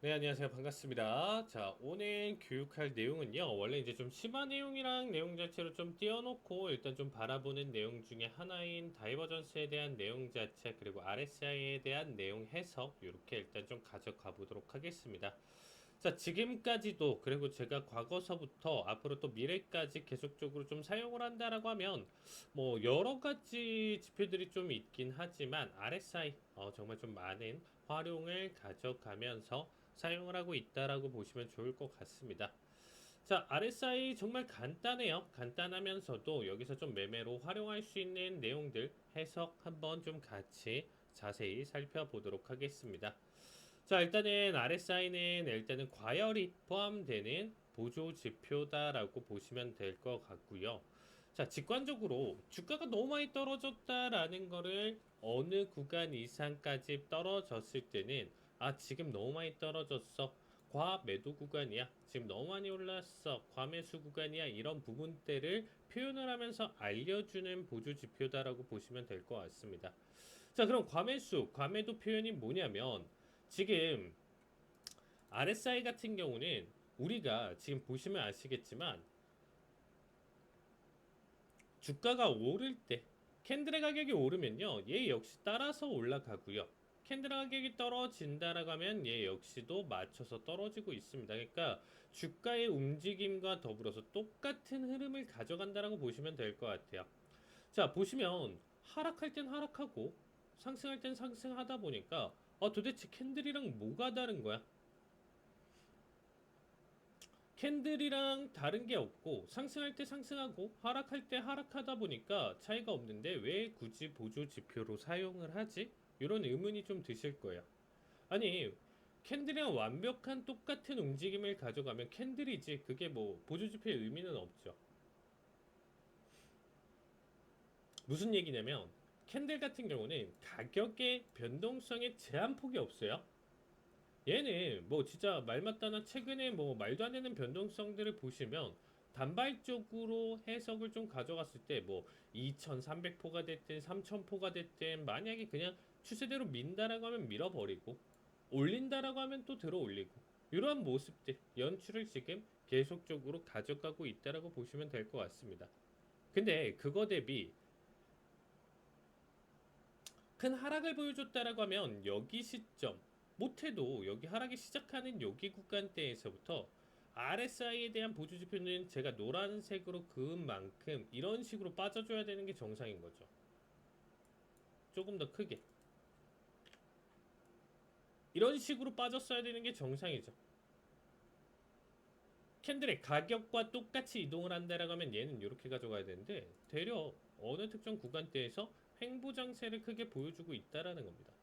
네, 안녕하세요. 반갑습니다. 자, 오늘 교육할 내용은요. 원래 이제 좀 심화 내용이랑 내용 자체로 좀 띄워놓고 일단 좀 바라보는 내용 중에 하나인 다이버전스에 대한 내용 자체 그리고 RSI에 대한 내용 해석 이렇게 일단 좀 가져가 보도록 하겠습니다. 자, 지금까지도 그리고 제가 과거서부터 앞으로 또 미래까지 계속적으로 좀 사용을 한다라고 하면 뭐 여러 가지 지표들이 좀 있긴 하지만 RSI 정말 좀 많은 활용을 가져가면서 사용을 하고 있다라고 보시면 좋을 것 같습니다. 자, RSI 정말 간단해요. 간단하면서도 여기서 좀 매매로 활용할 수 있는 내용들 해석 한번 좀 같이 자세히 살펴보도록 하겠습니다. 자, 일단은 RSI는 일단은 과열이 포함되는 보조 지표다라고 보시면 될 것 같고요. 자, 직관적으로 주가가 너무 많이 떨어졌다라는 거를 어느 구간 이상까지 떨어졌을 때는 지금 너무 많이 떨어졌어. 과매도 구간이야. 지금 너무 많이 올랐어. 과매수 구간이야. 이런 부분대를 표현을 하면서 알려주는 보조 지표다라고 보시면 될 것 같습니다. 자, 그럼 과매수, 과매도 표현이 뭐냐면 지금 RSI 같은 경우는 우리가 지금 보시면 아시겠지만 주가가 오를 때 캔들의 가격이 오르면요 얘 역시 따라서 올라가고요, 캔들 가격이 떨어진다라고 하면 얘 역시도 맞춰서 떨어지고 있습니다. 그러니까 주가의 움직임과 더불어서 똑같은 흐름을 가져간다라고 보시면 될 것 같아요. 자, 보시면 하락할 땐 하락하고 상승할 땐 상승하다 보니까 도대체 캔들이랑 뭐가 다른 거야? 캔들이랑 다른 게 없고 상승할 때 상승하고 하락할 때 하락하다 보니까 차이가 없는데 왜 굳이 보조 지표로 사용을 하지? 이런 의문이 좀 드실 거예요. 아니, 캔들이랑 완벽한 똑같은 움직임을 가져가면 캔들이지 그게 뭐 보조 지표의 의미는 없죠. 무슨 얘기냐면 캔들 같은 경우는 가격의 변동성에 제한폭이 없어요. 얘는 뭐 진짜 말 맞다나 최근에 뭐 말도 안 되는 변동성들을 보시면 단발적으로 해석을 좀 가져갔을 때 뭐 2300포가 됐든 3000포가 됐든 만약에 그냥 추세대로 민다라고 하면 밀어버리고 올린다라고 하면 또 들어 올리고 이러한 모습들 연출을 지금 계속적으로 가져가고 있다라고 보시면 될 것 같습니다. 근데 그거 대비 큰 하락을 보여줬다라고 하면 여기 시점, 못해도 여기 하락이 시작하는 여기 구간대에서부터 RSI에 대한 보조 지표는 제가 노란색으로 그은 만큼 이런 식으로 빠져줘야 되는 게 정상인 거죠. 조금 더 크게 이런 식으로 빠졌어야 되는 게 정상이죠. 캔들의 가격과 똑같이 이동을 한다라고 하면 얘는 이렇게 가져가야 되는데 되려 어느 특정 구간대에서 횡보장세를 크게 보여주고 있다라는 겁니다.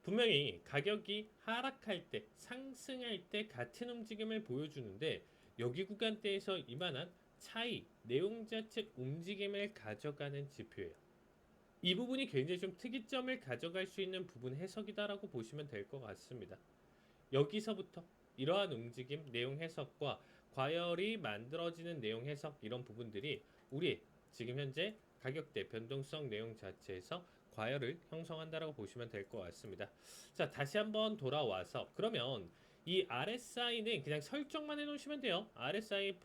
분명히 가격이 하락할 때, 상승할 때 같은 움직임을 보여주는데 여기 구간대에서 이만한 차이, 내용 자체 움직임을 가져가는 지표예요. 이 부분이 굉장히 좀 특이점을 가져갈 수 있는 부분 해석이다라고 보시면 될 것 같습니다. 여기서부터 이러한 움직임, 내용 해석과 과열이 만들어지는 내용 해석 이런 부분들이 우리 지금 현재 가격대 변동성 내용 자체에서 과열을 형성한다라고 보시면 될 것 같습니다. 자, 다시 한번 돌아와서 그러면 이 RSI는 그냥 설정만 해놓으시면 돼요. RSI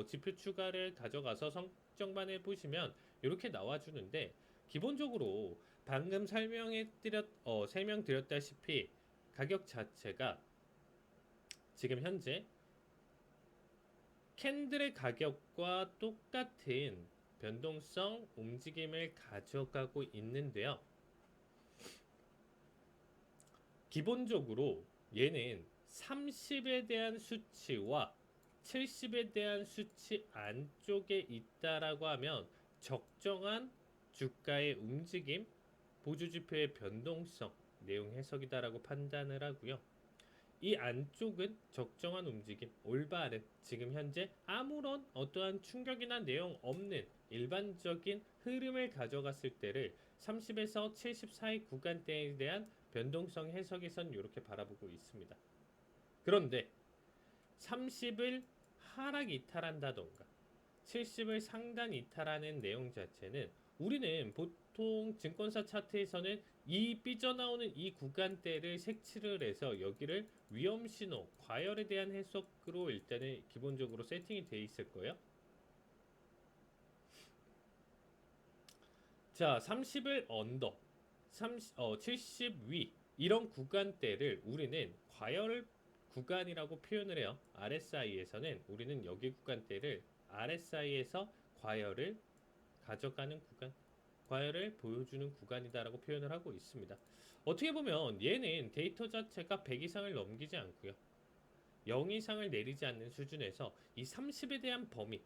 지표 추가를 가져가서 설정만 해보시면 이렇게 나와주는데 기본적으로 방금 설명드렸다시피 가격 자체가 지금 현재 캔들의 가격과 똑같은 변동성 움직임을 가져가고 있는데요. 기본적으로 얘는 30에 대한 수치와 70에 대한 수치 안쪽에 있다라고 하면 적정한 주가의 움직임, 보조지표의 변동성, 내용 해석이다라고 판단을 하고요. 이 안쪽은 적정한 움직임, 올바른 지금 현재 아무런 어떠한 충격이나 내용 없는 일반적인 흐름을 가져갔을 때를 30에서 70 사이 구간대에 대한 변동성 해석에선 이렇게 바라보고 있습니다. 그런데 30을 하락 이탈한다던가 70을 상단 이탈하는 내용 자체는 우리는 보통 증권사 차트에서는 이 삐져나오는 이 구간대를 색칠을 해서 여기를 위험신호, 과열에 대한 해석으로 일단은 기본적으로 세팅이 돼 있을 거예요. 자, 30을 언더, 70 위, 이런 구간대를 우리는 과열 구간이라고 표현을 해요. RSI에서는 우리는 여기 구간대를 RSI에서 과열을 가져가는 구간, 과열을 보여주는 구간이다라고 표현을 하고 있습니다. 어떻게 보면 얘는 데이터 자체가 100 이상을 넘기지 않고요. 0 이상을 내리지 않는 수준에서 이 30에 대한 범위,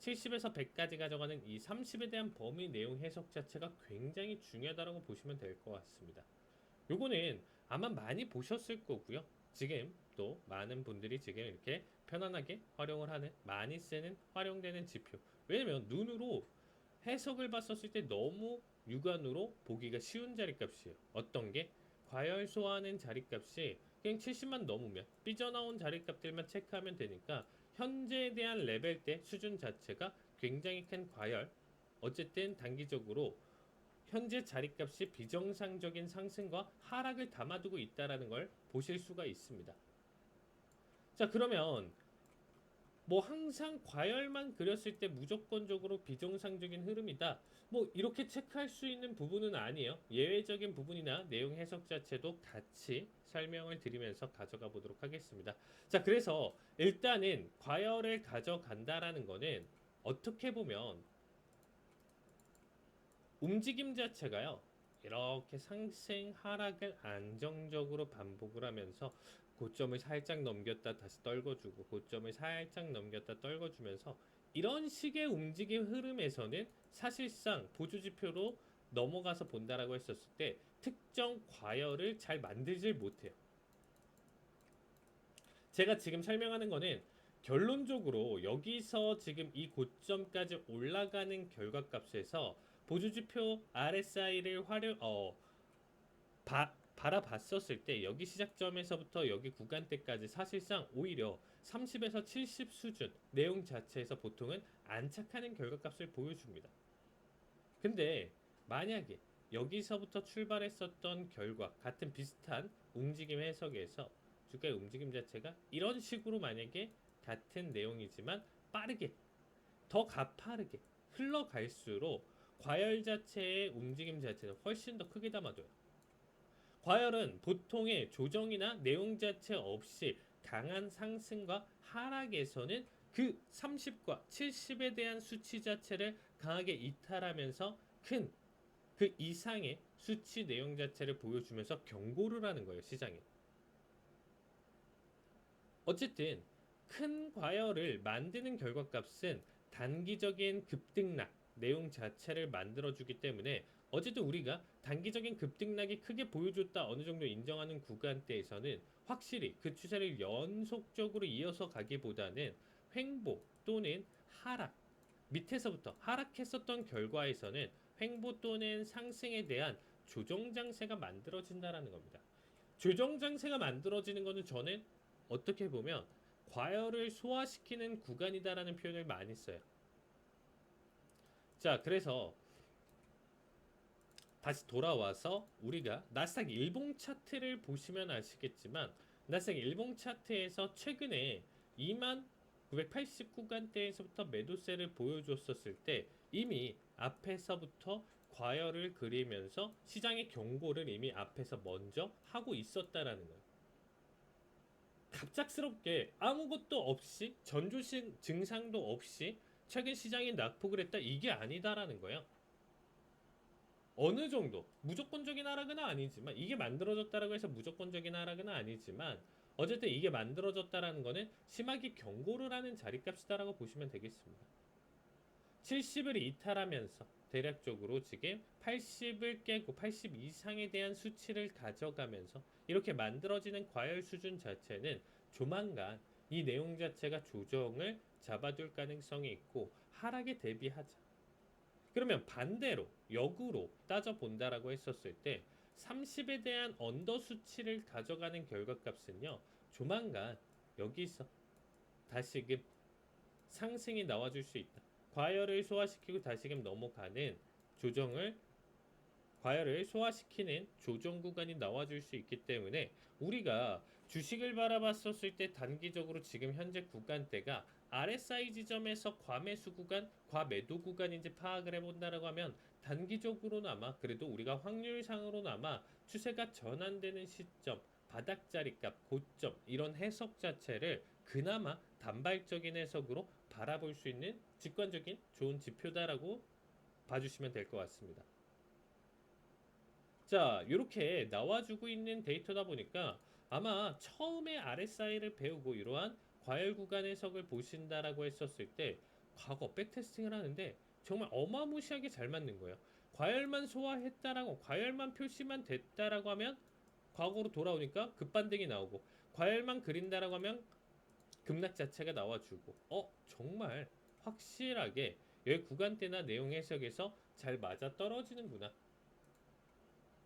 70에서 100까지 가져가는 이 30에 대한 범위 내용 해석 자체가 굉장히 중요하다고 보시면 될 것 같습니다. 요거는 아마 많이 보셨을 거고요. 지금 또 많은 분들이 지금 이렇게 편안하게 활용을 하는, 많이 쓰는, 활용되는 지표. 왜냐면 눈으로 해석을 봤었을 때 너무 육안으로 보기가 쉬운 자리값이에요. 어떤 게? 과열소화하는 자리값이 그냥 70만 넘으면 삐져나온 자리값들만 체크하면 되니까 현재에 대한 레벨대 수준 자체가 굉장히 큰 과열, 어쨌든 단기적으로 현재 자리값이 비정상적인 상승과 하락을 담아두고 있다는 걸 보실 수가 있습니다. 자, 그러면 뭐 항상 과열만 그렸을 때 무조건적으로 비정상적인 흐름이다, 뭐 이렇게 체크할 수 있는 부분은 아니에요. 예외적인 부분이나 내용 해석 자체도 같이 설명을 드리면서 가져가 보도록 하겠습니다. 자, 그래서 일단은 과열을 가져간다라는 거는 어떻게 보면 움직임 자체가요, 이렇게 상승 하락을 안정적으로 반복을 하면서 고점을 살짝 넘겼다 다시 떨궈주고, 고점을 살짝 넘겼다 떨궈주면서 이런 식의 움직임 흐름에서는 사실상 보조지표로 넘어가서 본다라고 했었을 때 특정 과열을 잘 만들질 못해요. 제가 지금 설명하는 거는 결론적으로 여기서 지금 이 고점까지 올라가는 결과값에서 보조지표 RSI를 바라봤었을 때 여기 시작점에서부터 여기 구간대까지 사실상 오히려 30에서 70 수준 내용 자체에서 보통은 안착하는 결과값을 보여줍니다. 근데 만약에 여기서부터 출발했었던 결과 같은 비슷한 움직임 해석에서 주가의 움직임 자체가 이런 식으로 만약에 같은 내용이지만 빠르게, 더 가파르게 흘러갈수록 과열 자체의 움직임 자체는 훨씬 더 크게 담아둬요. 과열은 보통의 조정이나 내용 자체 없이 강한 상승과 하락에서는 그 30과 70에 대한 수치 자체를 강하게 이탈하면서 큰 그 이상의 수치 내용 자체를 보여주면서 경고를 하는 거예요, 시장에. 어쨌든 큰 과열을 만드는 결과값은 단기적인 급등락 내용 자체를 만들어주기 때문에 어쨌든 우리가 단기적인 급등락이 크게 보여줬다 어느 정도 인정하는 구간대에서는 확실히 그 추세를 연속적으로 이어서 가기보다는 횡보 또는 하락, 밑에서부터 하락했었던 결과에서는 횡보 또는 상승에 대한 조정 장세가 만들어진다라는 겁니다. 조정 장세가 만들어지는 것은 저는 어떻게 보면 과열을 소화시키는 구간이다라는 표현을 많이 써요. 자, 그래서 다시 돌아와서 우리가 나스닥 일봉 차트를 보시면 아시겠지만 나스닥 일봉 차트에서 최근에 2980 구간대에서부터 매도세를 보여줬었을 때 이미 앞에서부터 과열을 그리면서 시장의 경고를 이미 앞에서 먼저 하고 있었다라는 거예요. 갑작스럽게 아무것도 없이 전조식 증상도 없이 최근 시장이 낙폭을 했다, 이게 아니다라는 거예요. 어느 정도 무조건적인 하락은 아니지만, 이게 만들어졌다라고 해서 무조건적인 하락은 아니지만 어쨌든 이게 만들어졌다라는 거는 심하게 경고를 하는 자리값이다라고 보시면 되겠습니다. 70을 이탈하면서 대략적으로 지금 80을 깨고 80 이상에 대한 수치를 가져가면서 이렇게 만들어지는 과열 수준 자체는 조만간 이 내용 자체가 조정을 잡아둘 가능성이 있고 하락에 대비하자. 그러면 반대로 역으로 따져본다라고 했었을 때 30에 대한 언더 수치를 가져가는 결과값은요, 조만간 여기서 다시금 상승이 나와줄 수 있다. 과열을 소화시키고 다시금 넘어가는 조정을 과열을 소화시키는 조정 구간이 나와줄 수 있기 때문에 우리가 주식을 바라봤었을 때 단기적으로 지금 현재 구간대가 RSI 지점에서 과매수 구간, 과매도 구간인지 파악을 해본다라고 하면 단기적으로나마 그래도 우리가 확률상으로나마 추세가 전환되는 시점, 바닥자리값, 고점 이런 해석 자체를 그나마 단발적인 해석으로 바라볼 수 있는 직관적인 좋은 지표다라고 봐주시면 될 것 같습니다. 자, 이렇게 나와주고 있는 데이터다 보니까 아마 처음에 RSI를 배우고 이러한 과열 구간 해석을 보신다라고 했었을 때 과거 백테스팅을 하는데 정말 어마무시하게 잘 맞는 거예요. 과열만 소화했다라고 과열만 표시만 됐다라고 하면 과거로 돌아오니까 급반등이 나오고 과열만 그린다라고 하면 급락 자체가 나와주고 정말 확실하게 여기 구간대나 내용 해석에서 잘 맞아 떨어지는구나.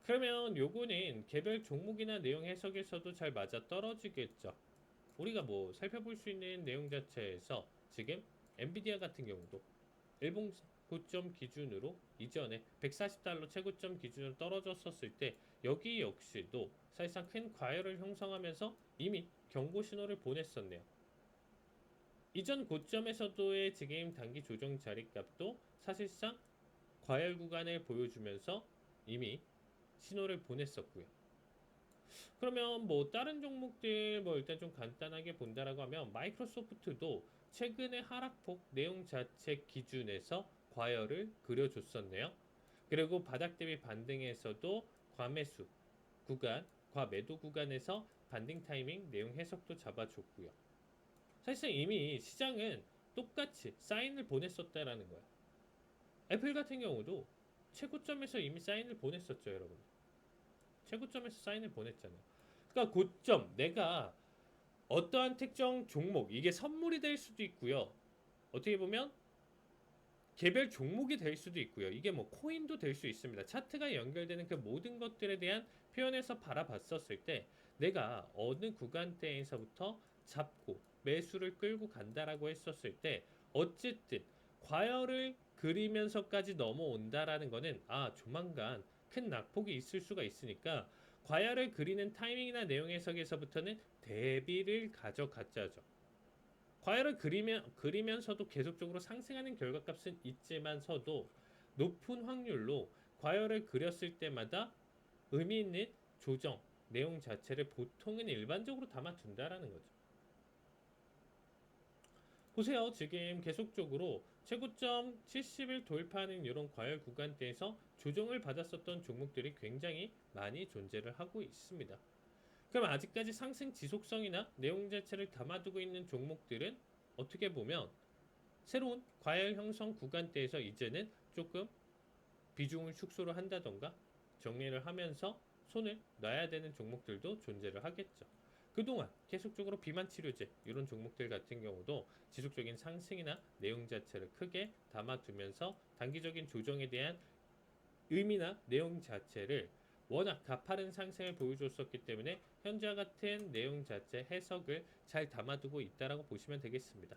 그러면 요거는 개별 종목이나 내용 해석에서도 잘 맞아 떨어지겠죠. 우리가 뭐 살펴볼 수 있는 내용 자체에서 지금 엔비디아 같은 경우도 일봉 고점 기준으로 이전에 140달러 최고점 기준으로 떨어졌었을 때 여기 역시도 사실상 큰 과열을 형성하면서 이미 경고 신호를 보냈었네요. 이전 고점에서도의 지금 단기 조정 자리값도 사실상 과열 구간을 보여주면서 이미 신호를 보냈었고요. 그러면 뭐 다른 종목들 뭐 일단 좀 간단하게 본다라고 하면 마이크로소프트도 최근의 하락폭 내용 자체 기준에서 과열을 그려줬었네요. 그리고 바닥 대비 반등에서도 과매수 구간, 과매도 구간에서 반등 타이밍 내용 해석도 잡아줬고요. 사실상 이미 시장은 똑같이 사인을 보냈었다라는 거야. 애플 같은 경우도 최고점에서 이미 사인을 보냈었죠, 여러분. 최고점에서 사인을 보냈잖아요. 그러니까 고점, 내가 어떠한 특정 종목, 이게 선물이 될 수도 있고요. 어떻게 보면 개별 종목이 될 수도 있고요. 이게 뭐 코인도 될 수 있습니다. 차트가 연결되는 그 모든 것들에 대한 표현에서 바라봤었을 때 내가 어느 구간대에서부터 잡고 매수를 끌고 간다라고 했었을 때 어쨌든 과열을 그리면서까지 넘어온다라는 거는 조만간 큰 낙폭이 있을 수가 있으니까 과열을 그리는 타이밍이나 내용 해석에서부터는 대비를 가져갔자죠. 과열을 그리면서도 계속적으로 상승하는 결과값은 있지만서도 높은 확률로 과열을 그렸을 때마다 의미 있는 조정 내용 자체를 보통은 일반적으로 담아둔다라는 거죠. 보세요. 지금 계속적으로 최고점 70을 돌파하는 이런 과열 구간대에서 조정을 받았었던 종목들이 굉장히 많이 존재를 하고 있습니다. 그럼 아직까지 상승 지속성이나 내용 자체를 담아두고 있는 종목들은 어떻게 보면 새로운 과열 형성 구간대에서 이제는 조금 비중을 축소를 한다던가 정리를 하면서 손을 놔야 되는 종목들도 존재를 하겠죠. 그동안 계속적으로 비만 치료제 이런 종목들 같은 경우도 지속적인 상승이나 내용 자체를 크게 담아두면서 단기적인 조정에 대한 의미나 내용 자체를 워낙 가파른 상승을 보여줬었기 때문에 현재와 같은 내용 자체 해석을 잘 담아두고 있다라고 보시면 되겠습니다.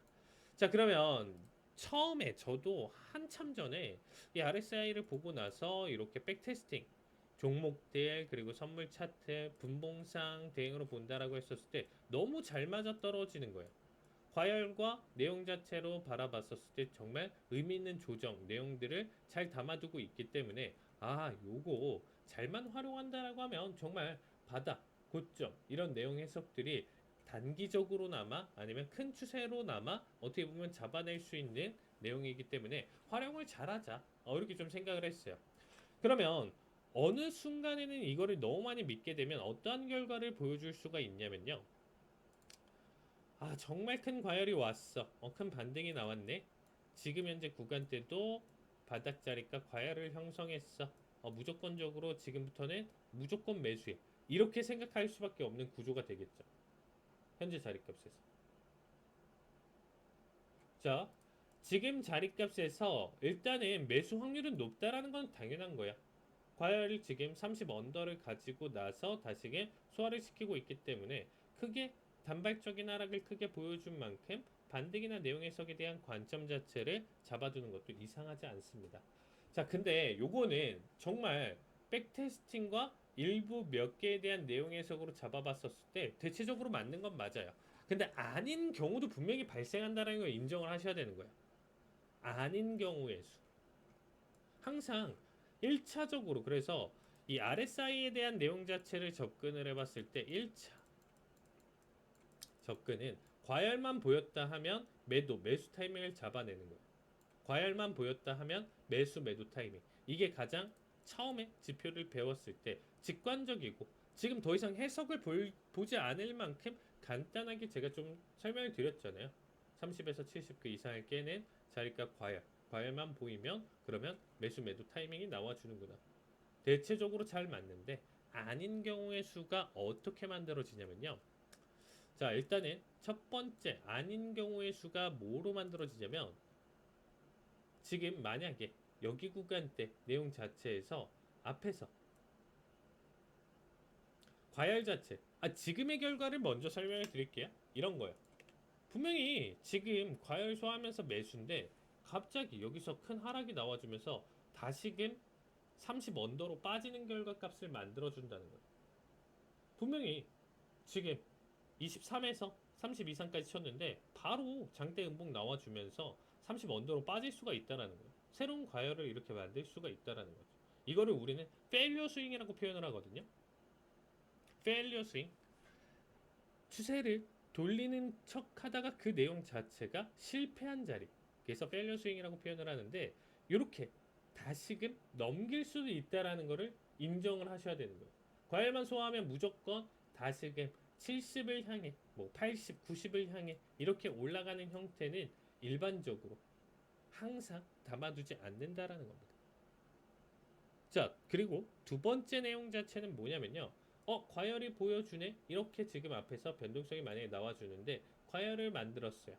자, 그러면 처음에 저도 한참 전에 이 RSI를 보고 나서 이렇게 백테스팅 종목들 그리고 선물 차트 분봉상 대응으로 본다라고 했었을 때 너무 잘 맞아 떨어지는 거예요. 과열과 내용 자체로 바라봤었을 때 정말 의미 있는 조정 내용들을 잘 담아두고 있기 때문에 요거 잘만 활용한다라고 하면 정말 바닥, 고점 이런 내용 해석들이 단기적으로나마 아니면 큰 추세로나마 어떻게 보면 잡아낼 수 있는 내용이기 때문에 활용을 잘하자 이렇게 좀 생각을 했어요. 그러면 어느 순간에는 이거를 너무 많이 믿게 되면 어떠한 결과를 보여줄 수가 있냐면요. 정말 큰 과열이 왔어. 큰 반등이 나왔네. 지금 현재 구간대도 바닥자리가 과열을 형성했어. 무조건적으로 지금부터는 무조건 매수해. 이렇게 생각할 수밖에 없는 구조가 되겠죠. 현재 자리값에서. 자, 지금 자리값에서 일단은 매수 확률은 높다라는 건 당연한 거야. 과열이 지금 30 언더를 가지고 나서 다시금 소화를 시키고 있기 때문에 크게 단발적인 하락을 크게 보여준 만큼 반등이나 내용 해석에 대한 관점 자체를 잡아두는 것도 이상하지 않습니다. 자, 근데 요거는 정말 백테스팅과 일부 몇 개에 대한 내용 해석으로 잡아봤었을 때 대체적으로 맞는 건 맞아요. 근데 아닌 경우도 분명히 발생한다는 걸 인정을 하셔야 되는 거예요. 아닌 경우의 수. 항상 1차적으로 그래서 이 RSI에 대한 내용 자체를 접근을 해봤을 때 1차 접근은 과열만 보였다 하면 매수 타이밍을 잡아내는 거예요. 과열만 보였다 하면 매도 타이밍. 이게 가장 처음에 지표를 배웠을 때 직관적이고 지금 더 이상 해석을 보지 않을 만큼 간단하게 제가 좀 설명을 드렸잖아요. 30에서 70 그 이상을 깨는 자리값 과열만 보이면 그러면 매도 타이밍이 나와주는구나. 대체적으로 잘 맞는데 아닌 경우의 수가 어떻게 만들어지냐면요. 자, 일단은 첫 번째 아닌 경우의 수가 뭐로 만들어지냐면 지금 만약에 여기 구간대 내용 자체에서 앞에서 과열 자체 지금의 결과를 먼저 설명해 드릴게요. 이런 거예요. 분명히 지금 과열 소화하면서 매수인데 갑자기 여기서 큰 하락이 나와주면서 다시금 30 언더로 빠지는 결과값을 만들어준다는 거예요. 분명히 지금 23에서 30 이상까지 쳤는데 바로 장대 음봉 나와주면서 30 언더로 빠질 수가 있다는 거예요. 새로운 과열을 이렇게 만들 수가 있다는 거죠. 이거를 우리는 failure swing이라고 표현을 하거든요. failure swing. 추세를 돌리는 척 하다가 그 내용 자체가 실패한 자리. 그래서 failure swing이라고 표현을 하는데 이렇게 다시금 넘길 수도 있다는 거를 인정을 하셔야 되는 거예요. 과열만 소화하면 무조건 다시금 70을 향해, 80, 90을 향해 이렇게 올라가는 형태는 일반적으로 항상 담아두지 않는다라는 겁니다. 자, 그리고 두 번째 내용 자체는 뭐냐면요. 과열이 보여주네? 이렇게 지금 앞에서 변동성이 만약에 나와주는데 과열을 만들었어요.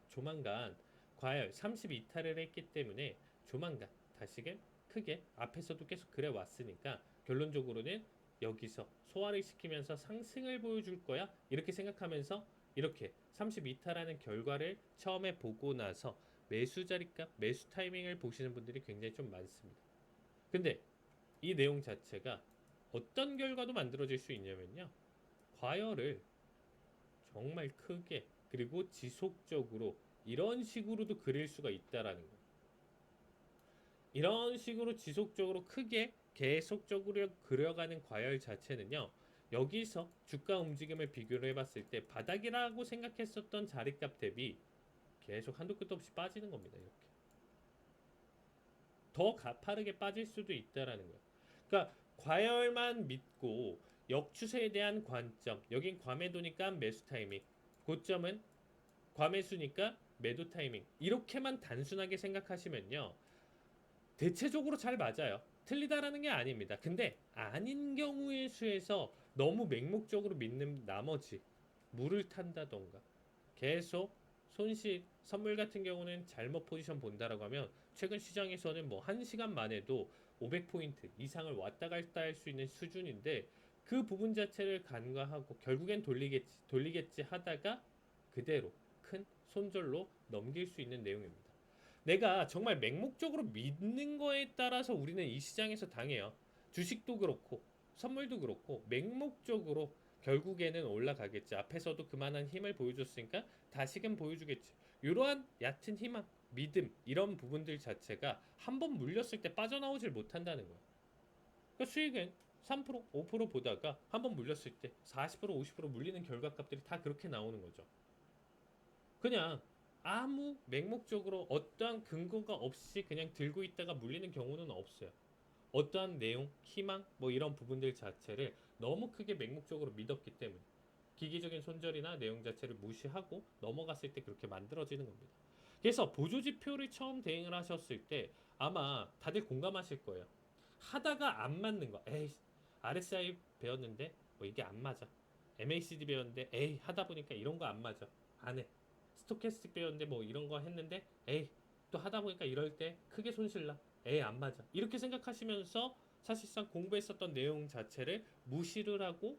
조만간 과열 32타를 했기 때문에 조만간 다시금 크게 앞에서도 계속 그래 왔으니까 결론적으로는 여기서 소화를 시키면서 상승을 보여줄 거야. 이렇게 생각하면서 이렇게 32타라는 결과를 처음에 보고 나서 매수 자리값, 매수 타이밍을 보시는 분들이 굉장히 좀 많습니다. 근데 이 내용 자체가 어떤 결과도 만들어질 수 있냐면요. 과열을 정말 크게 그리고 지속적으로 이런 식으로도 그릴 수가 있다라는 거예요. 이런 식으로 지속적으로 크게 계속적으로 그려가는 과열 자체는요. 여기서 주가 움직임을 비교를 해봤을 때 바닥이라고 생각했었던 자리값 대비 계속 한도 끝도 없이 빠지는 겁니다. 이렇게 더 가파르게 빠질 수도 있다라는 거예요. 그러니까 과열만 믿고 역추세에 대한 관점, 여긴 과매도니까 매수 타이밍, 고점은 과매수니까 매도 타이밍, 이렇게만 단순하게 생각하시면요 대체적으로 잘 맞아요. 틀리다라는 게 아닙니다. 근데 아닌 경우의 수에서 너무 맹목적으로 믿는 나머지 물을 탄다던가 계속 손실 선물 같은 경우는 잘못 포지션 본다라고 하면 최근 시장에서는 뭐 1시간만 해도 500포인트 이상을 왔다 갔다 할 수 있는 수준인데 그 부분 자체를 간과하고 결국엔 돌리겠지 하다가 그대로 큰 손절로 넘길 수 있는 내용입니다. 내가 정말 맹목적으로 믿는 거에 따라서 우리는 이 시장에서 당해요. 주식도 그렇고 선물도 그렇고 맹목적으로 결국에는 올라가겠지. 앞에서도 그만한 힘을 보여줬으니까 다시금 보여주겠지. 이러한 얕은 희망, 믿음 이런 부분들 자체가 한번 물렸을 때 빠져나오질 못한다는 거예요. 그러니까 수익은 3%, 5% 보다가 한번 물렸을 때 40%, 50% 물리는 결과값들이 다 그렇게 나오는 거죠. 그냥 아무 맹목적으로 어떠한 근거가 없이 그냥 들고 있다가 물리는 경우는 없어요. 어떠한 내용, 희망 뭐 이런 부분들 자체를 너무 크게 맹목적으로 믿었기 때문에 기기적인 손절이나 내용 자체를 무시하고 넘어갔을 때 그렇게 만들어지는 겁니다. 그래서 보조지표를 처음 대응을 하셨을 때 아마 다들 공감하실 거예요. 하다가 안 맞는 거. 에이, RSI 배웠는데 뭐 이게 안 맞아. MACD 배웠는데 에이 하다 보니까 이런 거 안 맞아. 안 해. 스토캐스틱 배웠는데 뭐 이런 거 했는데 에이 또 하다 보니까 이럴 때 크게 손실나. 에이 안 맞아. 이렇게 생각하시면서 사실상 공부했었던 내용 자체를 무시를 하고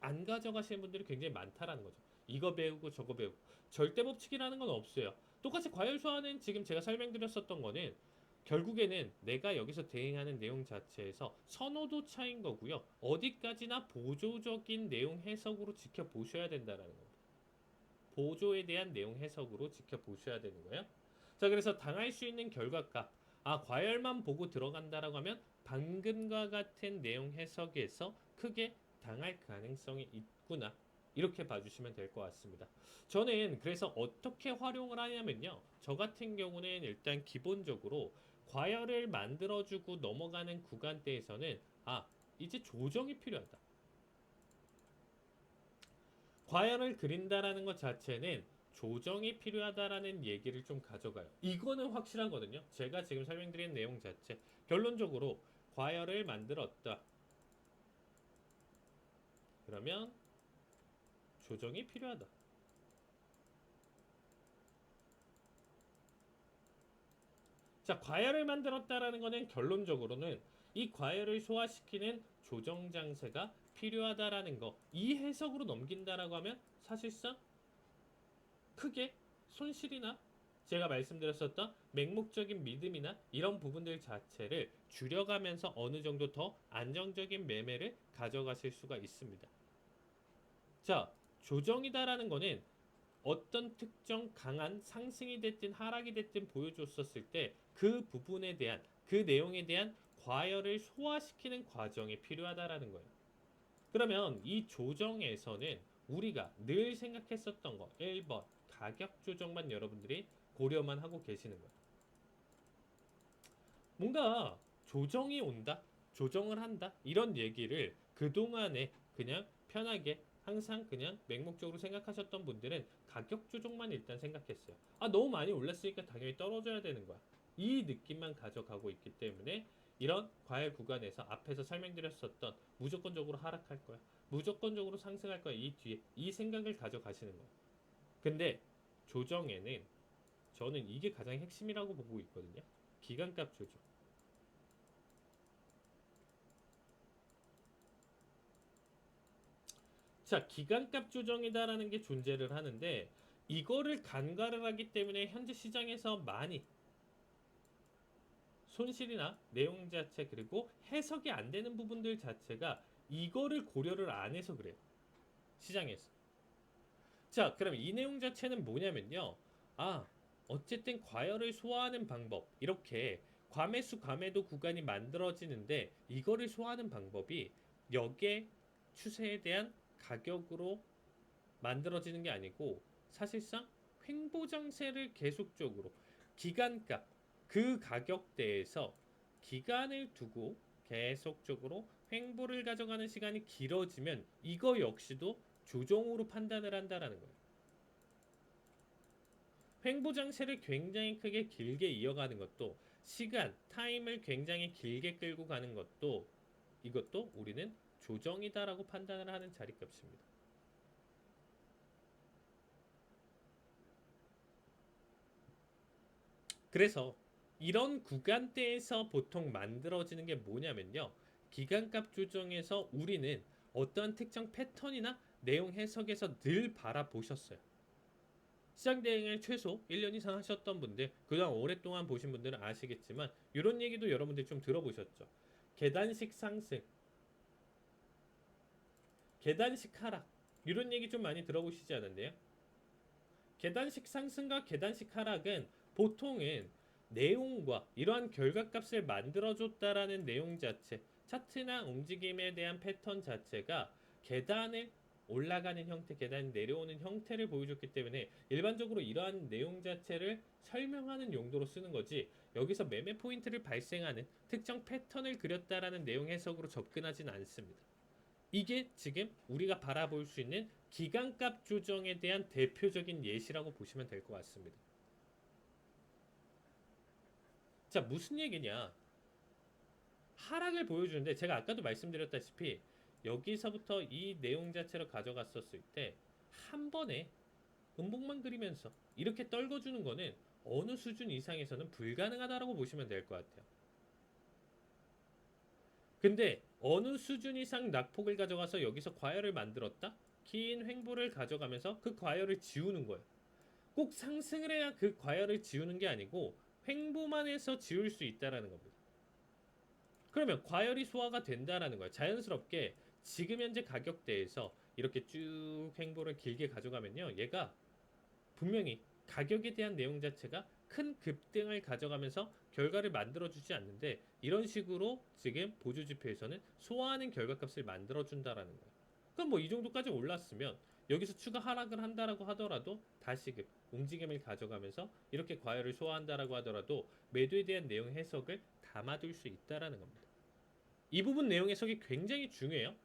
안 가져가시는 분들이 굉장히 많다라는 거죠. 이거 배우고 저거 배우고 절대 법칙이라는 건 없어요. 똑같이 과열 소화는 지금 제가 설명드렸었던 거는 결국에는 내가 여기서 대응하는 내용 자체에서 선호도 차인 거고요. 어디까지나 보조적인 내용 해석으로 지켜보셔야 된다라는 겁니다. 보조에 대한 내용 해석으로 지켜보셔야 되는 거예요. 자, 그래서 당할 수 있는 결과값. 과열만 보고 들어간다라고 하면 방금과 같은 내용 해석에서 크게 당할 가능성이 있구나. 이렇게 봐주시면 될 것 같습니다. 저는 그래서 어떻게 활용을 하냐면요. 저 같은 경우는 일단 기본적으로 과열을 만들어주고 넘어가는 구간대에서는 이제 조정이 필요하다. 과열을 그린다라는 것 자체는 조정이 필요하다라는 얘기를 좀 가져가요. 이거는 확실하거든요. 제가 지금 설명드린 내용 자체. 결론적으로 과열을 만들었다. 그러면 조정이 필요하다. 자, 과열을 만들었다라는 거는 결론적으로는 이 과열을 소화시키는 조정 장세가 필요하다라는 거. 이 해석으로 넘긴다라고 하면 사실상 크게 손실이나 제가 말씀드렸었던 맹목적인 믿음이나 이런 부분들 자체를 줄여가면서 어느 정도 더 안정적인 매매를 가져가실 수가 있습니다. 자, 조정이다라는 거는 어떤 특정 강한 상승이 됐든 하락이 됐든 보여줬었을 때 그 부분에 대한 그 내용에 대한 과열을 소화시키는 과정이 필요하다라는 거예요. 그러면 이 조정에서는 우리가 늘 생각했었던 거 1번 가격 조정만 여러분들이 고려만 하고 계시는 거예요. 뭔가 조정이 온다, 조정을 한다 이런 얘기를 그동안에 그냥 편하게 항상 그냥 맹목적으로 생각하셨던 분들은 가격 조정만 일단 생각했어요. 너무 많이 올랐으니까 당연히 떨어져야 되는 거야. 이 느낌만 가져가고 있기 때문에 이런 과열 구간에서 앞에서 설명드렸었던 무조건적으로 하락할 거야. 무조건적으로 상승할 거야. 이 뒤에 이 생각을 가져가시는 거야. 근데 조정에는 저는 이게 가장 핵심이라고 보고 있거든요. 기간값 조정. 자, 기간값 조정이다라는 게 존재를 하는데 이거를 간과를 하기 때문에 현재 시장에서 많이 손실이나 내용 자체 그리고 해석이 안 되는 부분들 자체가 이거를 고려를 안 해서 그래요. 시장에서. 자, 그럼 이 내용 자체는 뭐냐면요. 어쨌든 과열을 소화하는 방법. 이렇게 과매수, 과매도 구간이 만들어지는데 이거를 소화하는 방법이 역의 추세에 대한 가격으로 만들어지는 게 아니고 사실상 횡보장세를 계속적으로 기간값 그 가격대에서 기간을 두고 계속적으로 횡보를 가져가는 시간이 길어지면 이거 역시도 조정으로 판단을 한다라는 거예요. 횡보장세를 굉장히 크게 길게 이어가는 것도 시간, 타임을 굉장히 길게 끌고 가는 것도 이것도 우리는 조정이다라고 판단을 하는 자리값입니다. 그래서 이런 구간대에서 보통 만들어지는 게 뭐냐면요. 기간값 조정에서 우리는 어떠한 특정 패턴이나 내용 해석에서 늘 바라보셨어요. 시장 대응을 최소 1년 이상 하셨던 분들, 그동안 오랫동안 보신 분들은 아시겠지만 이런 얘기도 여러분들 좀 들어보셨죠. 계단식 상승, 계단식 하락 이런 얘기 좀 많이 들어보시지 않았나요? 계단식 상승과 계단식 하락은 보통은 내용과 이러한 결과값을 만들어줬다라는 내용 자체, 차트나 움직임에 대한 패턴 자체가 계단을 올라가는 형태, 계단 내려오는 형태를 보여줬기 때문에 일반적으로 이러한 내용 자체를 설명하는 용도로 쓰는 거지 여기서 매매 포인트를 발생하는 특정 패턴을 그렸다라는 내용 해석으로 접근하진 않습니다. 이게 지금 우리가 바라볼 수 있는 기간값 조정에 대한 대표적인 예시라고 보시면 될 것 같습니다. 자, 무슨 얘기냐? 하락을 보여주는데 제가 아까도 말씀드렸다시피 여기서부터 이 내용 자체로 가져갔었을 때 한 번에 음봉만 그리면서 이렇게 떨궈주는 거는 어느 수준 이상에서는 불가능하다라고 보시면 될 것 같아요. 근데 어느 수준 이상 낙폭을 가져가서 여기서 과열을 만들었다? 긴 횡보를 가져가면서 그 과열을 지우는 거예요. 꼭 상승을 해야 그 과열을 지우는 게 아니고 횡보만 해서 지울 수 있다라는 겁니다. 그러면 과열이 소화가 된다라는 거예요. 자연스럽게 지금 현재 가격대에서 이렇게 쭉 횡보를 길게 가져가면요. 얘가 분명히 가격에 대한 내용 자체가 큰 급등을 가져가면서 결과를 만들어주지 않는데 이런 식으로 지금 보조지표에서는 소화하는 결과값을 만들어준다라는 거예요. 그럼 뭐 이 정도까지 올랐으면 여기서 추가 하락을 한다라고 하더라도 다시금 움직임을 가져가면서 이렇게 과열을 소화한다라고 하더라도 매도에 대한 내용 해석을 담아둘 수 있다라는 겁니다. 이 부분 내용 해석이 굉장히 중요해요.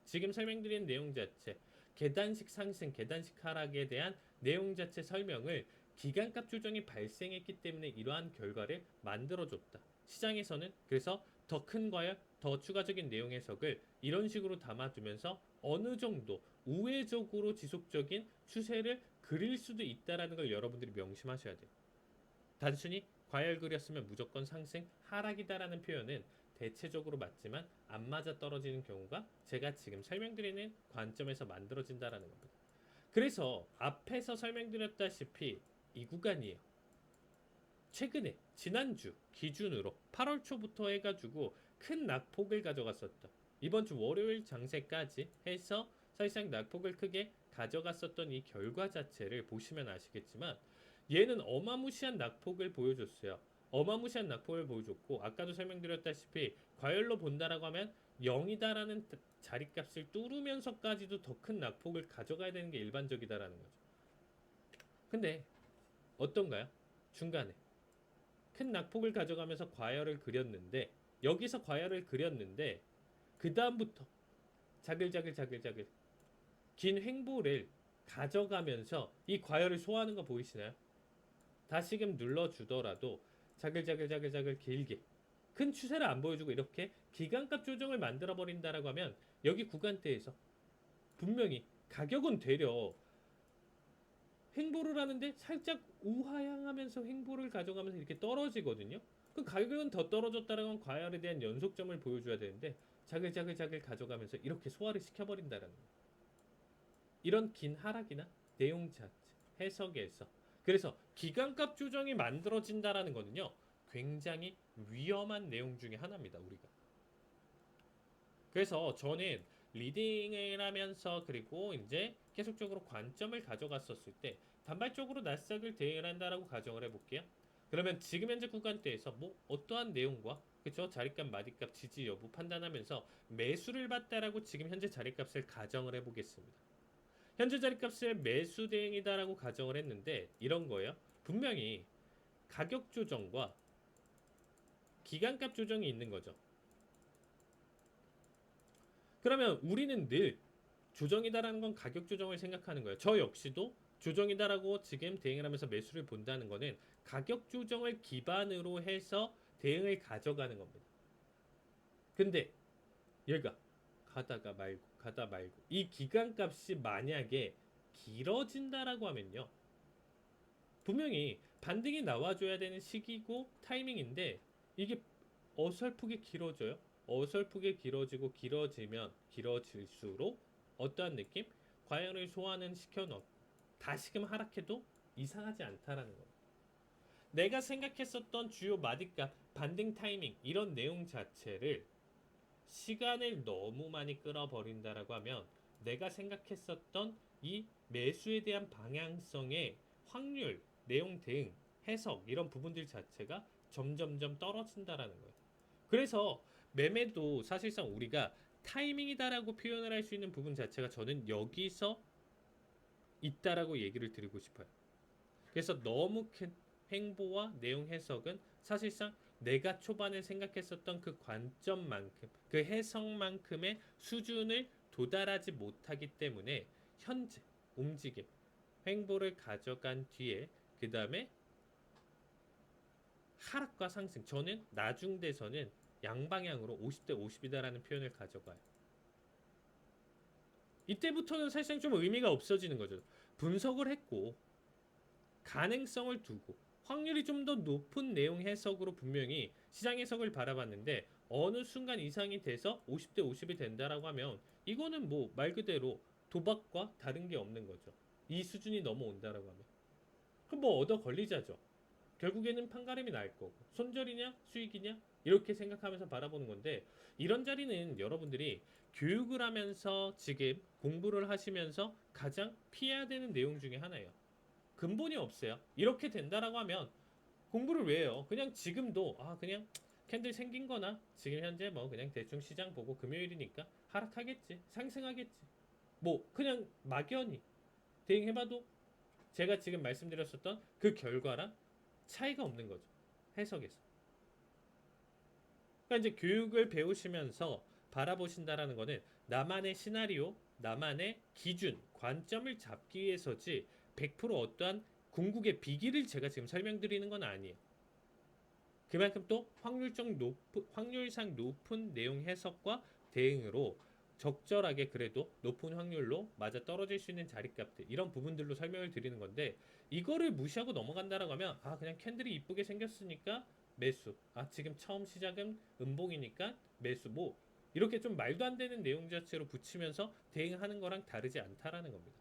지금 설명드린 내용 자체, 계단식 상승, 계단식 하락에 대한 내용 자체 설명을 기간값 조정이 발생했기 때문에 이러한 결과를 만들어줬다. 시장에서는 그래서 더 큰 과열, 더 추가적인 내용 해석을 이런 식으로 담아두면서 어느 정도 우회적으로 지속적인 추세를 그릴 수도 있다라는 걸 여러분들이 명심하셔야 돼요. 단순히 과열 그렸으면 무조건 상승, 하락이다라는 표현은 대체적으로 맞지만 안 맞아 떨어지는 경우가 제가 지금 설명드리는 관점에서 만들어진다라는 겁니다. 그래서 앞에서 설명드렸다시피 이 구간이에요. 최근에 지난주 기준으로 8월 초부터 해가지고 큰 낙폭을 가져갔었다. 이번 주 월요일 장세까지 해서 사실상 낙폭을 크게 가져갔었던 이 결과 자체를 보시면 아시겠지만 얘는 어마무시한 낙폭을 보여줬어요. 어마무시한 낙폭을 보여줬고 아까도 설명드렸다시피 과열로 본다라고 하면 0이다라는 자리값을 뚫으면서까지도 더 큰 낙폭을 가져가야 되는 게 일반적이다라는 거죠. 근데 어떤가요? 중간에 큰 낙폭을 가져가면서 과열을 그렸는데 여기서 과열을 그렸는데 그 다음부터 자글자글 긴 횡보를 가져가면서 이 과열을 소화하는 거 보이시나요? 다시금 눌러주더라도 자글자글 길게 큰 추세를 안 보여주고 이렇게 기간값 조정을 만들어 버린다라고 하면 여기 구간대에서 분명히 가격은 되려 횡보를 하는데 살짝 우하향하면서 횡보를 가져가면서 이렇게 떨어지거든요. 그 가격은 더 떨어졌다는 건 과열에 대한 연속점을 보여줘야 되는데 자글자글 가져가면서 이렇게 소화를 시켜버린다는 거예요. 이런 긴 하락이나 내용 자체 해석에서 그래서 기간값 조정이 만들어진다라는 거는요. 굉장히 위험한 내용 중에 하나입니다. 우리가. 그래서 저는 리딩을 하면서 그리고 이제 계속적으로 관점을 가져갔었을 때 단발적으로 나스닥을 대응을 한다라고 가정을 해볼게요. 그러면 지금 현재 구간대에서 뭐 어떠한 내용과 그쵸 자리값 마디값 지지 여부 판단하면서 매수를 받다라고 지금 현재 자리값을 가정을 해보겠습니다. 현재 자리값을 매수 대응이다라고 가정을 했는데 이런 거예요. 분명히 가격 조정과 기간값 조정이 있는 거죠. 그러면 우리는 늘 조정이다라는 건 가격 조정을 생각하는 거예요. 저 역시도 조정이다라고 지금 대응을 하면서 매수를 본다는 거는 가격 조정을 기반으로 해서 대응을 가져가는 겁니다. 근데 얘가 가다 말고 이 기간값이 만약에 길어진다라고 하면요. 분명히 반등이 나와줘야 되는 시기고 타이밍인데 이게 어설프게 길어져요. 어설프게 길어지고 길어지면 길어질수록 어떠한 느낌? 과열을 소화는 시켜놓고 다시금 하락해도 이상하지 않다라는 거. 내가 생각했었던 주요 마디값, 반등 타이밍 이런 내용 자체를 시간을 너무 많이 끌어버린다라고 하면 내가 생각했었던 이 매수에 대한 방향성의 확률, 내용 대응, 해석 이런 부분들 자체가 점점점 떨어진다라는 거예요. 그래서 매매도 사실상 우리가 타이밍이다라고 표현을 할 수 있는 부분 자체가 저는 여기서 있다라고 얘기를 드리고 싶어요. 그래서 너무 큰 행보와 내용 해석은 사실상 내가 초반에 생각했었던 그 관점만큼 그 해석만큼의 수준을 도달하지 못하기 때문에 현재 움직임 횡보를 가져간 뒤에 그 다음에 하락과 상승 저는 나중돼서는 양방향으로 50대 50이다라는 표현을 가져가요. 이때부터는 사실상 좀 의미가 없어지는 거죠. 분석을 했고 가능성을 두고 확률이 좀 더 높은 내용 해석으로 분명히 시장 해석을 바라봤는데 어느 순간 이상이 돼서 50대 50이 된다라고 하면 이거는 뭐 말 그대로 도박과 다른 게 없는 거죠. 이 수준이 넘어온다라고 하면 그럼 뭐 얻어 걸리자죠. 결국에는 판가름이 날 거고 손절이냐 수익이냐 이렇게 생각하면서 바라보는 건데 이런 자리는 여러분들이 교육을 하면서 지금 공부를 하시면서 가장 피해야 되는 내용 중에 하나예요. 근본이 없어요. 이렇게 된다라고 하면 공부를 왜 해요? 그냥 지금도 그냥 캔들 생긴 거나 지금 현재 뭐 그냥 대충 시장 보고 금요일이니까 하락하겠지 상승하겠지 뭐 그냥 막연히 대응해봐도 제가 지금 말씀드렸었던 그 결과랑 차이가 없는 거죠. 해석에서. 그러니까 이제 교육을 배우시면서 바라보신다라는 거는 나만의 시나리오, 나만의 기준, 관점을 잡기 위해서지 100% 어떠한 궁극의 비기를 제가 지금 설명드리는 건 아니에요. 그만큼 또 확률상 높은 내용 해석과 대응으로 적절하게 그래도 높은 확률로 맞아 떨어질 수 있는 자리값들 이런 부분들로 설명을 드리는 건데 이거를 무시하고 넘어간다라고 하면 그냥 캔들이 이쁘게 생겼으니까 매수 지금 처음 시작은 음봉이니까 매수 뭐 이렇게 좀 말도 안 되는 내용 자체로 붙이면서 대응하는 거랑 다르지 않다라는 겁니다.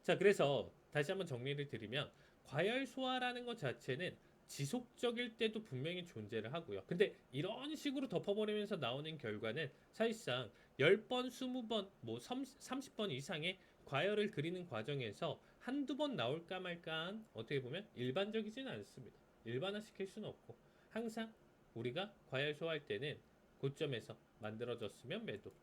자, 그래서 다시 한번 정리를 드리면 과열소화라는 것 자체는 지속적일 때도 분명히 존재를 하고요. 근데 이런 식으로 덮어버리면서 나오는 결과는 사실상 10번, 20번, 뭐 30번 이상의 과열을 그리는 과정에서 한두 번 나올까 말까한 어떻게 보면 일반적이지는 않습니다. 일반화시킬 수는 없고 항상 우리가 과열소화할 때는 고점에서 만들어졌으면 매도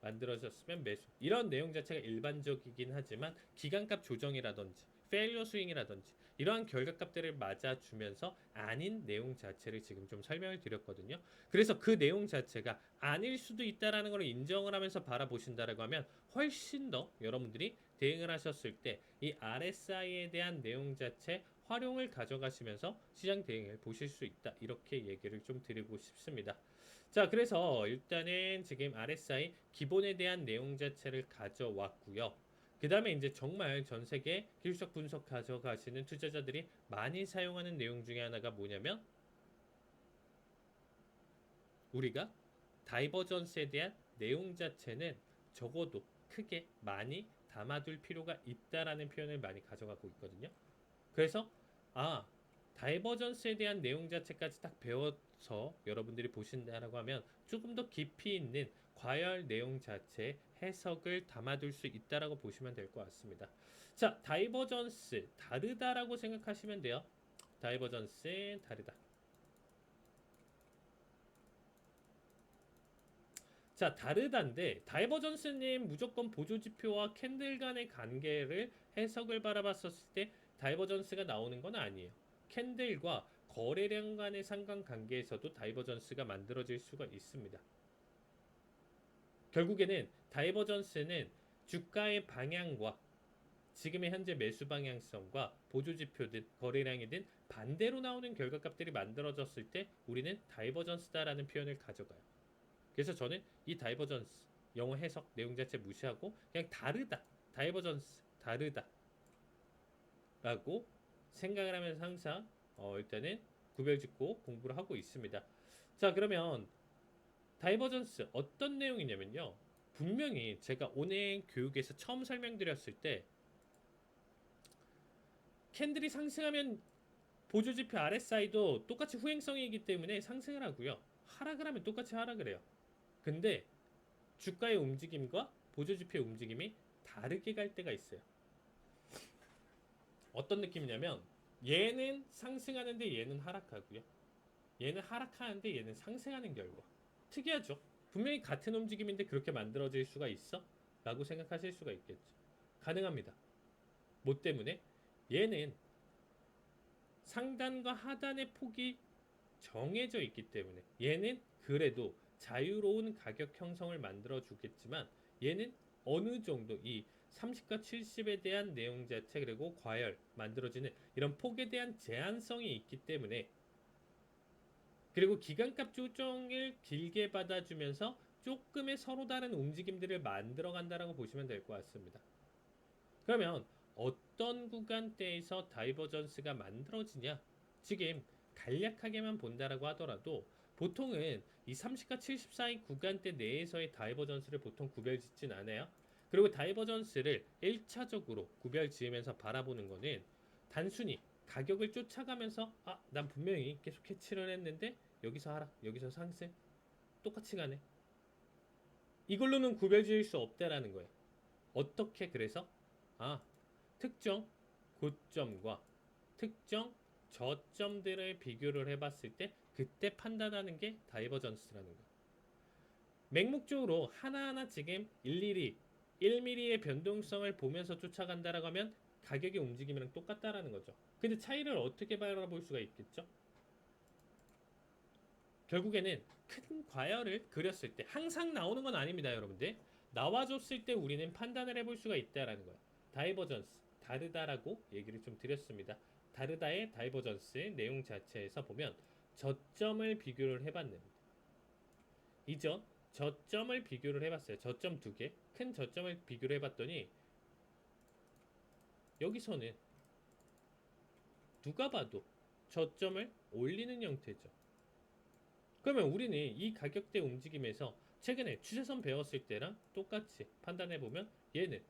만들어졌으면 매수 이런 내용 자체가 일반적이긴 하지만 기간값 조정이라든지 페일러 스윙이라든지 이러한 결과값들을 맞아주면서 아닌 내용 자체를 지금 좀 설명을 드렸거든요. 그래서 그 내용 자체가 아닐 수도 있다라는 걸 인정을 하면서 바라보신다라고 하면 훨씬 더 여러분들이 대응을 하셨을 때 이 RSI에 대한 내용 자체 활용을 가져가시면서 시장 대응을 보실 수 있다 이렇게 얘기를 좀 드리고 싶습니다. 자, 그래서 일단은 지금 RSI 기본에 대한 내용 자체를 가져왔고요. 그 다음에 이제 정말 전 세계 기술적 분석 가져가시는 투자자들이 많이 사용하는 내용 중에 하나가 뭐냐면 우리가 다이버전스에 대한 내용 자체는 적어도 크게 많이 담아둘 필요가 있다라는 표현을 많이 가져가고 있거든요. 그래서 다이버전스에 대한 내용 자체까지 딱 배워서 여러분들이 보신다라고 하면 조금 더 깊이 있는 과열 내용 자체 해석을 담아둘 수 있다라고 보시면 될 것 같습니다. 자, 다이버전스 다르다라고 생각하시면 돼요. 다이버전스 다르다. 자, 다르다인데 다이버전스님 무조건 보조지표와 캔들 간의 관계를 해석을 바라봤었을 때 다이버전스가 나오는 건 아니에요. 캔들과 거래량 간의 상관관계에서도 다이버전스가 만들어질 수가 있습니다. 결국에는 다이버전스는 주가의 방향과 지금의 현재 매수 방향성과 보조지표든 거래량이든 반대로 나오는 결과값들이 만들어졌을 때 우리는 다이버전스다라는 표현을 가져가요. 그래서 저는 이 다이버전스 영어 해석 내용 자체 무시하고 그냥 다르다 다이버전스 다르다 라고 생각을 하면서 항상 일단은 구별짓고 공부를 하고 있습니다. 자, 그러면 다이버전스 어떤 내용이냐면요, 분명히 제가 오늘 교육에서 처음 설명드렸을 때 캔들이 상승하면 보조지표 RSI도 똑같이 후행성이기 때문에 상승을 하고요, 하락을 하면 똑같이 하락을 해요. 근데 주가의 움직임과 보조지표의 움직임이 다르게 갈 때가 있어요. 어떤 느낌이냐면 얘는 상승하는데 얘는 하락하고요, 얘는 하락하는데 얘는 상승하는 결과. 특이하죠? 분명히 같은 움직임인데 그렇게 만들어질 수가 있어? 라고 생각하실 수가 있겠죠. 가능합니다. 뭐 때문에? 얘는 상단과 하단의 폭이 정해져 있기 때문에 얘는 그래도 자유로운 가격 형성을 만들어 주겠지만 얘는 어느 정도 이 30과 70에 대한 내용 자체 그리고 과열 만들어지는 이런 폭에 대한 제한성이 있기 때문에 그리고 기간값 조정을 길게 받아주면서 조금의 서로 다른 움직임들을 만들어 간다라고 보시면 될 것 같습니다. 그러면 어떤 구간대에서 다이버전스가 만들어지냐? 지금 간략하게만 본다라고 하더라도 보통은 이 30과 70 사이 구간대 내에서의 다이버전스를 보통 구별짓진 않아요. 그리고 다이버전스를 1차적으로 구별 지으면서 바라보는 거는 단순히 가격을 쫓아가면서 난 분명히 계속 캐치를 했는데 여기서 하락, 여기서 상승 똑같이 가네. 이걸로는 구별 지을 수 없다라는 거예요. 어떻게 그래서 특정 고점과 특정 저점들을 비교를 해봤을 때 그때 판단하는 게 다이버전스라는 거예요. 맹목적으로 하나하나 지금 일일이 1mm의 변동성을 보면서 쫓아간다라고 하면 가격의 움직임이랑 똑같다라는 거죠. 근데 차이를 어떻게 바라볼 수가 있겠죠? 결국에는 큰 과열을 그렸을 때 항상 나오는 건 아닙니다, 여러분들. 나와줬을 때 우리는 판단을 해볼 수가 있다라는 거예요. 다이버전스, 다르다라고 얘기를 좀 드렸습니다. 다르다의 다이버전스 내용 자체에서 보면 저점을 비교를 해봤는데 이전 저점을 비교를 해봤어요. 저점 두 개, 큰 저점을 비교를 해봤더니 여기서는 누가 봐도 저점을 올리는 형태죠. 그러면 우리는 이 가격대 움직임에서 최근에 추세선 배웠을 때랑 똑같이 판단해보면 얘는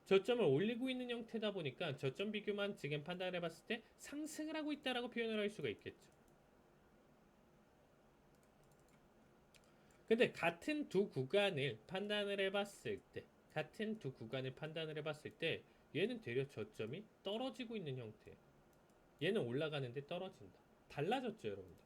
저점을 올리고 있는 형태다 보니까 저점 비교만 지금 판단을 해봤을 때 상승을 하고 있다라고 표현을 할 수가 있겠죠. 근데 같은 두 구간을 판단을 해봤을 때 얘는 되려 저점이 떨어지고 있는 형태예요. 얘는 올라가는데 떨어진다. 달라졌죠, 여러분들.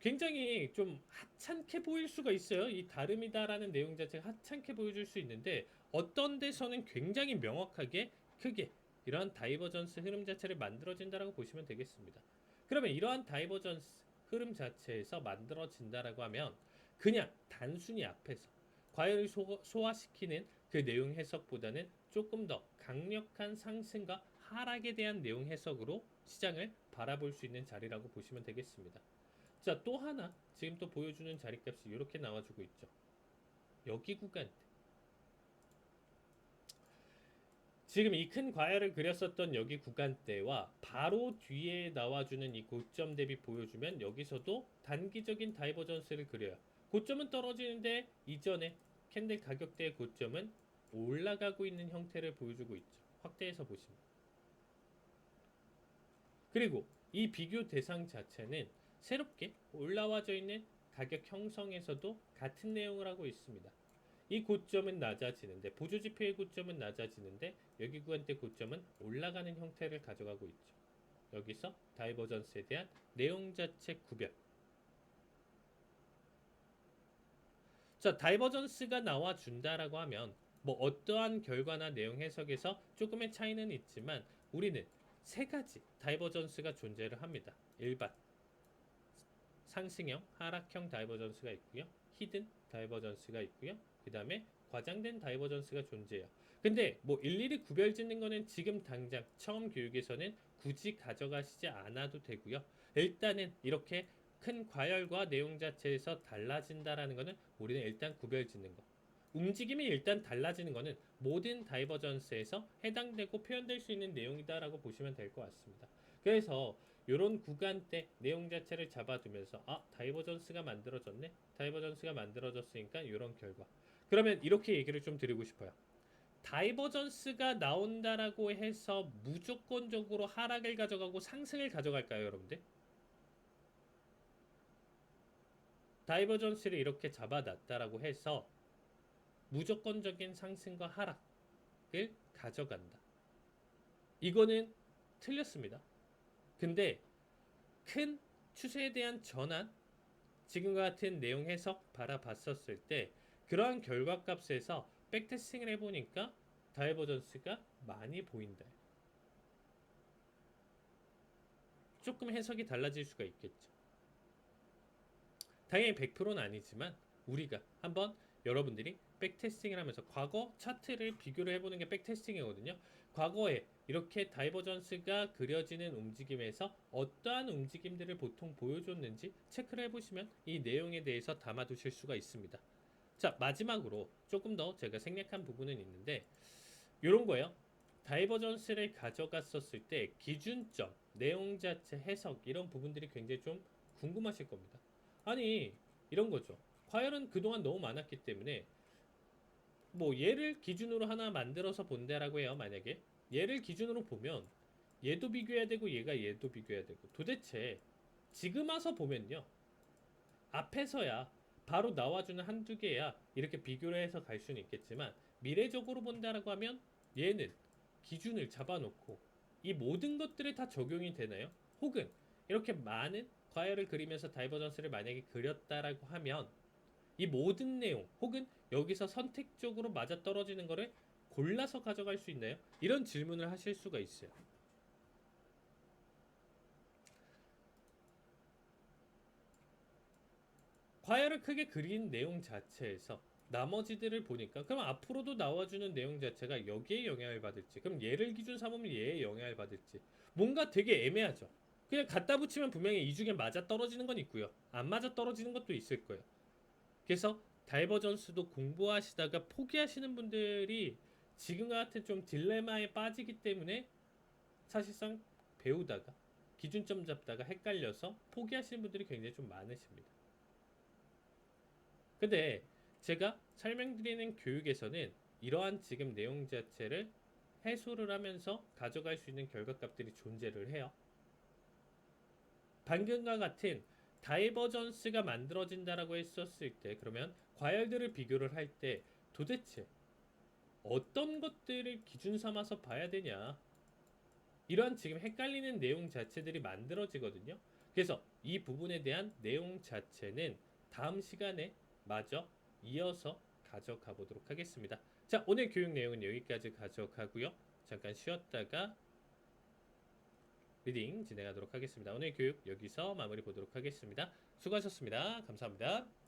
굉장히 좀 하찮게 보일 수가 있어요. 이 다름이다라는 내용 자체가 하찮게 보여줄 수 있는데 어떤 데서는 굉장히 명확하게 크게 이러한 다이버전스 흐름 자체를 만들어진다라고 보시면 되겠습니다. 그러면 이러한 다이버전스 흐름 자체에서 만들어진다라고 하면 그냥 단순히 앞에서 과열을 소화시키는 그 내용 해석보다는 조금 더 강력한 상승과 하락에 대한 내용 해석으로 시장을 바라볼 수 있는 자리라고 보시면 되겠습니다. 자, 또 하나 지금 또 보여주는 자리값이 이렇게 나와주고 있죠. 여기 구간대. 지금 이 큰 과열을 그렸었던 여기 구간대와 바로 뒤에 나와주는 이 고점 대비 보여주면 여기서도 단기적인 다이버전스를 그려요. 고점은 떨어지는데 이전에 캔들 가격대의 고점은 올라가고 있는 형태를 보여주고 있죠. 확대해서 보시면. 그리고 이 비교 대상 자체는 새롭게 올라와져 있는 가격 형성에서도 같은 내용을 하고 있습니다. 이 고점은 낮아지는데 보조지표의 고점은 낮아지는데 여기 구간대 고점은 올라가는 형태를 가져가고 있죠. 여기서 다이버전스에 대한 내용 자체 구별. 자, 다이버전스가 나와준다라고 하면 뭐 어떠한 결과나 내용 해석에서 조금의 차이는 있지만 우리는 세 가지 다이버전스가 존재를 합니다. 일반 상승형, 하락형 다이버전스가 있고요. 히든 다이버전스가 있고요. 그 다음에 과장된 다이버전스가 존재해요. 근데 뭐 일일이 구별 짓는 거는 지금 당장 처음 교육에서는 굳이 가져가시지 않아도 되고요. 일단은 이렇게 큰 과열과 내용 자체에서 달라진다라는 거는 우리는 일단 구별 짓는 거. 움직임이 일단 달라지는 거는 모든 다이버전스에서 해당되고 표현될 수 있는 내용이다라고 보시면 될 것 같습니다. 그래서 이런 구간대 내용 자체를 잡아두면서 다이버전스가 만들어졌네. 다이버전스가 만들어졌으니까 이런 결과. 그러면 이렇게 얘기를 좀 드리고 싶어요. 다이버전스가 나온다라고 해서 무조건적으로 하락을 가져가고 상승을 가져갈까요, 여러분들? 다이버전스를 이렇게 잡아놨다라고 해서 무조건적인 상승과 하락을 가져간다. 이거는 틀렸습니다. 근데 큰 추세에 대한 전환, 지금과 같은 내용 해석 바라봤었을 때 그러한 결과값에서 백테스팅을 해보니까 다이버전스가 많이 보인다. 조금 해석이 달라질 수가 있겠죠. 당연히 100%는 아니지만 우리가 한번 여러분들이 백테스팅을 하면서 과거 차트를 비교를 해보는 게 백테스팅이거든요. 과거에 이렇게 다이버전스가 그려지는 움직임에서 어떠한 움직임들을 보통 보여줬는지 체크를 해보시면 이 내용에 대해서 담아두실 수가 있습니다. 자, 마지막으로 조금 더 제가 생략한 부분은 있는데 이런 거예요. 다이버전스를 가져갔었을 때 기준점, 내용 자체 해석 이런 부분들이 굉장히 좀 궁금하실 겁니다. 아니 이런 거죠. 과열은 그동안 너무 많았기 때문에 뭐 얘를 기준으로 하나 만들어서 본다라고 해요. 만약에 얘를 기준으로 보면 얘도 비교해야 되고 얘도 비교해야 되고, 도대체 지금 와서 보면요, 앞에서야 바로 나와주는 한두 개야 이렇게 비교를 해서 갈 수는 있겠지만, 미래적으로 본다라고 하면 얘는 기준을 잡아놓고 이 모든 것들에 다 적용이 되나요? 혹은 이렇게 많은 과열을 그리면서 다이버전스를 만약에 그렸다라고 하면 이 모든 내용 혹은 여기서 선택적으로 맞아떨어지는 거를 골라서 가져갈 수 있나요? 이런 질문을 하실 수가 있어요. 과열을 크게 그린 내용 자체에서 나머지들을 보니까, 그럼 앞으로도 나와주는 내용 자체가 여기에 영향을 받을지, 그럼 얘를 기준 삼으면 얘에 영향을 받을지, 뭔가 되게 애매하죠. 그냥 갖다 붙이면 분명히 이 중에 맞아 떨어지는 건 있고요, 안 맞아 떨어지는 것도 있을 거예요. 그래서 다이버전스도 공부하시다가 포기하시는 분들이 지금과 같은 좀 딜레마에 빠지기 때문에 사실상 배우다가 기준점 잡다가 헷갈려서 포기하시는 분들이 굉장히 좀 많으십니다. 근데 제가 설명드리는 교육에서는 이러한 지금 내용 자체를 해소를 하면서 가져갈 수 있는 결과값들이 존재를 해요. 방금과 같은 다이버전스가 만들어진다라고 했었을 때, 그러면 과열들을 비교를 할 때 도대체 어떤 것들을 기준 삼아서 봐야 되냐, 이러한 지금 헷갈리는 내용 자체들이 만들어지거든요. 그래서 이 부분에 대한 내용 자체는 다음 시간에 마저 이어서 가져가 보도록 하겠습니다. 자, 오늘 교육 내용은 여기까지 가져가고요. 잠깐 쉬었다가 리딩 진행하도록 하겠습니다. 오늘 교육 여기서 마무리 보도록 하겠습니다. 수고하셨습니다. 감사합니다.